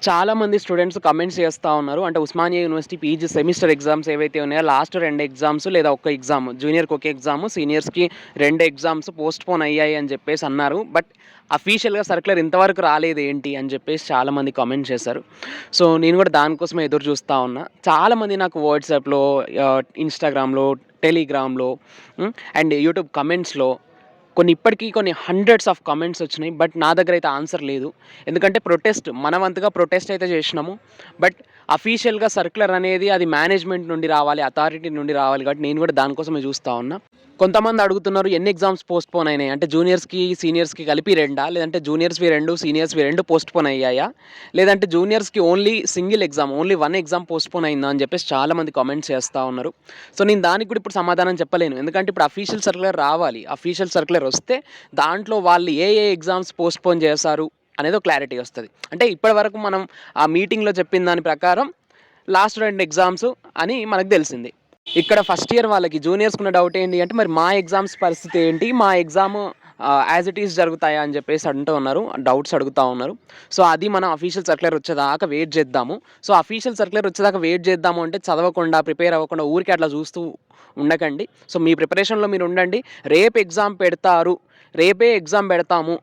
చాలామంది students comments చేస్తా ఉన్నారు. అంటే Osmania university PG semester exams ఏవైతే ఉన్నాయో లాస్ట్ 2 ఎగ్జామ్స్ లేదా ఒక్క ఎగ్జామ్ జూనియర్‌కి ఒక ఎగ్జామ్, సీనియర్స్‌కి 2 ఎగ్జామ్స్ పోస్ట్‌పోన్ అయ్యాయి అని చెప్పేసి అన్నారు. బట్ అఫీషియల్‌గా సర్క్యులర్ ఇంతవరకు రాలేదేంటి అని చెప్పేసి చాలామంది కామెంట్ చేశారు. సో, నేను కూడా దానికోసమే ఎదురు చూస్తా ఉన్నా. చాలామంది నాకు వాట్సాప్‌లో, ఇన్‌స్టాగ్రామ్‌లో, టెలిగ్రామ్‌లో అండ్ యూట్యూబ్ కమెంట్స్‌లో కొన్ని హండ్రెడ్స్ ఆఫ్ కామెంట్స్ వచ్చినాయి. బట్ నా దగ్గర అయితే ఆన్సర్ లేదు. ఎందుకంటే మన వంతుగా ప్రొటెస్ట్ అయితే చేసినాము. బట్ అఫీషియల్‌గా సర్క్యులర్ అనేది అది మేనేజ్‌మెంట్ నుండి రావాలి, అథారిటీ నుండి రావాలి కాబట్టి నేను కూడా దానికోసమే చూస్తా ఉన్నా. కొంతమంది అడుగుతున్నారు ఎన్ని ఎగ్జామ్స్ పోస్ట్‌పోన్ అయినాయి? అంటే జూనియర్స్‌కి, సీనియర్స్‌కి కలిపి 2 లేదంటే జూనియర్స్‌వి 2, సీనియర్స్‌వి 2 పోస్ట్‌పోన్ అయ్యాయా? లేదంటే జూనియర్స్‌కి only single exam, only 1 exam postpone అయిందా? అని చెప్పేసి చాలామంది కామెంట్స్ చేస్తా ఉన్నారు. సో, నేను దానికి కూడా ఇప్పుడు సమాధానం చెప్పలేను. ఎందుకంటే ఇప్పుడు అఫీషియల్ సర్క్యులర్ రావాలి. అఫీషియల్ సర్క్యులర్ వస్తే దాంట్లో వాళ్ళు ఏ ఎగ్జామ్స్ పోస్ట్‌పోన్ చేశారు అనేది ఒక క్లారిటీ వస్తది. అంటే ఇప్పటివరకు మనం ఆ మీటింగ్‌లో చెప్పిన దాని ప్రకారం లాస్ట్ 2 ఎగ్జామ్స్ అని మనకు తెలిసింది. ఇక్కడ ఫస్ట్ ఇయర్ వాళ్ళకి జూనియర్స్‌కున్న డౌట్ ఏంటి అంటే మరి మా ఎగ్జామ్స్ పరిస్థితి ఏంటి? మా ఎగ్జామ్ యాజ్ ఇట్ ఈజ్ జరుగుతాయా అని చెప్పేసి అంటూ ఉన్నారు. డౌట్స్ అడుగుతా ఉన్నారు. సో, అది మనం అఫీషియల్ సర్క్యులర్ వచ్చేదాకా వెయిట్ చేద్దాము. సో, అఫీషియల్ సర్క్యులర్ వచ్చేదాకా వెయిట్ చేద్దాము అంటే చదవకుండా, ప్రిపేర్ అవ్వకుండా ఊరికే అట్లా చూస్తూ ఉండకండి. సో, మీ ప్రిపరేషన్‌లో మీరు ఉండండి. రేపు ఎగ్జామ్ పెడతారు, రేపే ఎగ్జామ్ పెడతాము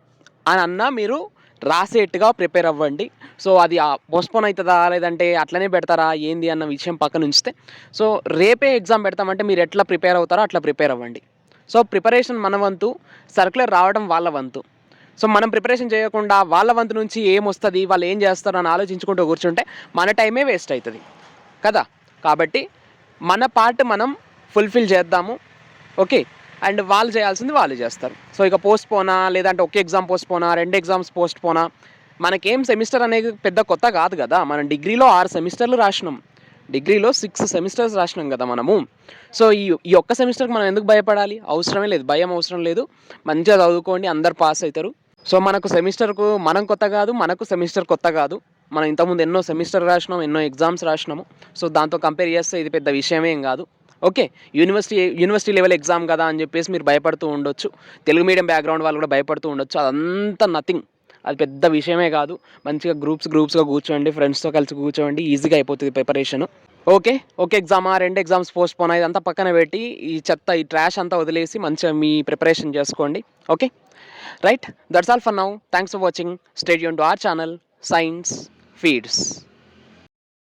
అని అన్నా మీరు రాసేట్టుగా ప్రిపేర్ అవ్వండి. సో, అది పోస్ట్‌పోన్ అయితదా? లేదంటే అట్లనే పెడతారా? ఏంది అన్న విషయం పక్కనుంచితే, సో, రేపే ఎగ్జామ్ పెడతామంటే మీరు ఎట్లా ప్రిపేర్ అవుతారో అట్లా ప్రిపేర్ అవ్వండి. సో, ప్రిపరేషన్ మన వంతు, సర్క్యులర్ రావడం వాళ్ళ వంతు. సో, మనం ప్రిపరేషన్ చేయకుండా వాళ్ళ వంతు నుంచి ఏమొస్తది, వాళ్ళు ఏం చేస్తారు అని ఆలోచించుకుంటూ కూర్చుంటే మన టైమే వేస్ట్ అయితది కదా! కాబట్టి మన పార్ట్ మనం ఫుల్‌ఫిల్ చేద్దాము. ఓకే. అండ్ వాళ్ళు చేయాల్సింది వాళ్ళు చేస్తారు. సో, ఇక పోస్ట్‌పోనా లేదంటే ఒక ఎగ్జామ్ పోస్ట్‌పోనా, 2 ఎగ్జామ్స్ పోస్ట్‌పోనా మనకేం సెమిస్టర్ అనేది పెద్ద కొత్త కాదు గదా! మనం డిగ్రీలో 6 సెమిస్టర్లు రాసినాం. డిగ్రీలో 6 సెమిస్టర్స్ రాసినాం గదా మనము. సో, ఈ ఒక్క సెమిస్టర్‌కి మనం ఎందుకు భయపడాలి? అవసరమే లేదు. భయం అవసరం లేదు. మంచిగా చదువుకోండి. అందరూ పాస్ అయితారు. సో, మనకు సెమిస్టర్‌కు మనం కొత్త గాదు. మనకు సెమిస్టర్ కొత్త గాదు. మనం ఇంతకుముందు ఎన్నో సెమిస్టర్ రాసినాం. ఎన్నో ఎగ్జామ్స్ రాసినాము. సో, దాంతో కంపేర్ చేస్తే ఇది పెద్ద విషయమేం గాదు. ఓకే. యూనివర్సిటీ లెవెల్ ఎగ్జామ్ గదా అని చెప్పేసి మీరు భయపడుతూ ఉండొచ్చు. తెలుగు మీడియం బ్యాక్‌గ్రౌండ్ వాళ్ళు కూడా భయపడుతూ ఉండొచ్చు. అదంతా నథింగ్. అది పెద్ద విషయమే కాదు. మంచిగా గ్రూప్స్‌గా కూర్చోండి. ఫ్రెండ్స్‌తో కలిసి కూర్చోండి. ఈజీగా అయిపోతది ప్రిపరేషను. ఓకే. ఒక ఎగ్జామా, 2 ఎగ్జామ్స్ పోస్ట్‌పోన్ ఇదంతా పక్కన పెట్టి ఈ ట్రాష్ అంతా వదిలేసి మంచిగా మీ ప్రిపరేషన్ చేసుకోండి. Okay. Right. That's all for now. Thanks for watching. Stay tuned to our channel Science feeds.